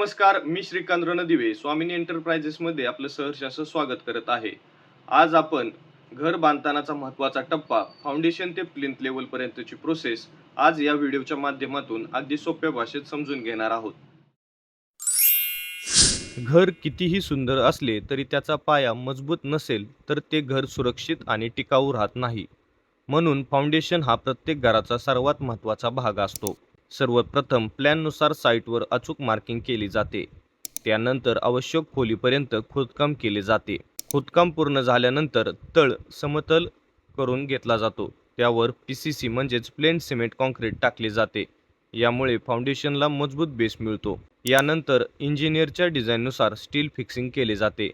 नमस्कार, मी श्रीकांत रणदिवे स्वामिनी एंटरप्राइजेसमध्ये आपलं सहर्ष असं स्वागत करत आहे. आज आपण घर बांधतानाचा महत्त्वाचा टप्पा फाउंडेशन ते प्लिंथ लेवल पर्यंतची प्रोसेस आज या व्हिडिओच्या माध्यमातून अगदी सोप्या भाषेत समजून घेणार आहोत. घर कितीही सुंदर असले तरी त्याचा पाया मजबूत नसेल तर ते घर सुरक्षित आणि टिकाऊ राहत नाही. म्हणून फाउंडेशन हा प्रत्येक घराचा सर्वात महत्त्वाचा भाग असतो. सर्वप्रथम प्लॅननुसार साईटवर अचूक मार्किंग केली जाते. त्यानंतर आवश्यक खोलीपर्यंत खोदकाम केले जाते. खोदकाम पूर्ण झाल्यानंतर तळ समतल करून घेतला जातो. त्यावर PCC म्हणजेच प्लेन सिमेंट कॉन्क्रीट टाकले जाते. यामुळे फाउंडेशनला मजबूत बेस मिळतो. यानंतर इंजिनियरच्या डिझाईननुसार स्टील फिक्सिंग केले जाते.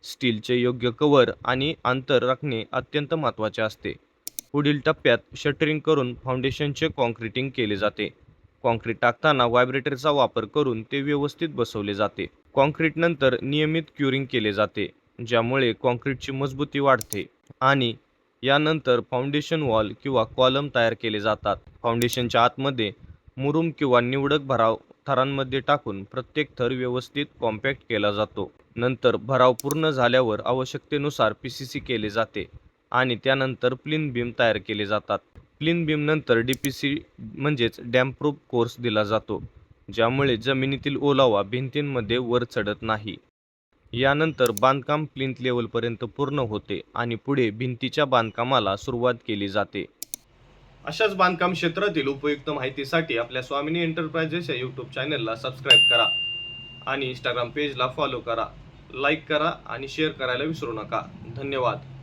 स्टीलचे योग्य कव्हर आणि अंतर राखणे अत्यंत महत्त्वाचे असते. पुढील टप्प्यात शटरिंग करून फाउंडेशनचे कॉन्क्रिटिंग केले जाते. कॉन्क्रीट टाकताना व्हायब्रेटरचा वापर करून ते व्यवस्थित बसवले जाते. कॉन्क्रीटनंतर नियमित क्युरिंग केले जाते, ज्यामुळे कॉन्क्रीटची मजबूती वाढते आणि यानंतर फाउंडेशन वॉल किंवा कॉलम तयार केले जातात. फाउंडेशनच्या आतमध्ये मुरुम किंवा निवडक भराव थरांमध्ये टाकून प्रत्येक थर व्यवस्थित कॉम्पॅक्ट केला जातो. नंतर भराव पूर्ण झाल्यावर आवश्यकतेनुसार PCC केले जाते आणि त्यानंतर प्लिंथ बीम तयार केले जातात. प्लिंथ बीम नंतर DPC म्हणजेच डॅम्प प्रूफ कोर्स दिला जातो, ज्यामुळे जमिनीतील ओलावा भिंतींमध्ये वर चढत नाही. यानंतर बांधकाम प्लिंथ लेवलपर्यंत पूर्ण होते आणि पुढे भिंतीच्या बांधकामाला सुरुवात केली जाते. अशाच बांधकाम क्षेत्रातील उपयुक्त माहितीसाठी आपल्या स्वामिनी एंटरप्राइजेस या यूट्यूब चॅनलला सबस्क्राईब करा आणि इंस्टाग्राम पेजला फॉलो करा. लाईक करा आणि शेअर करायला विसरू नका. धन्यवाद.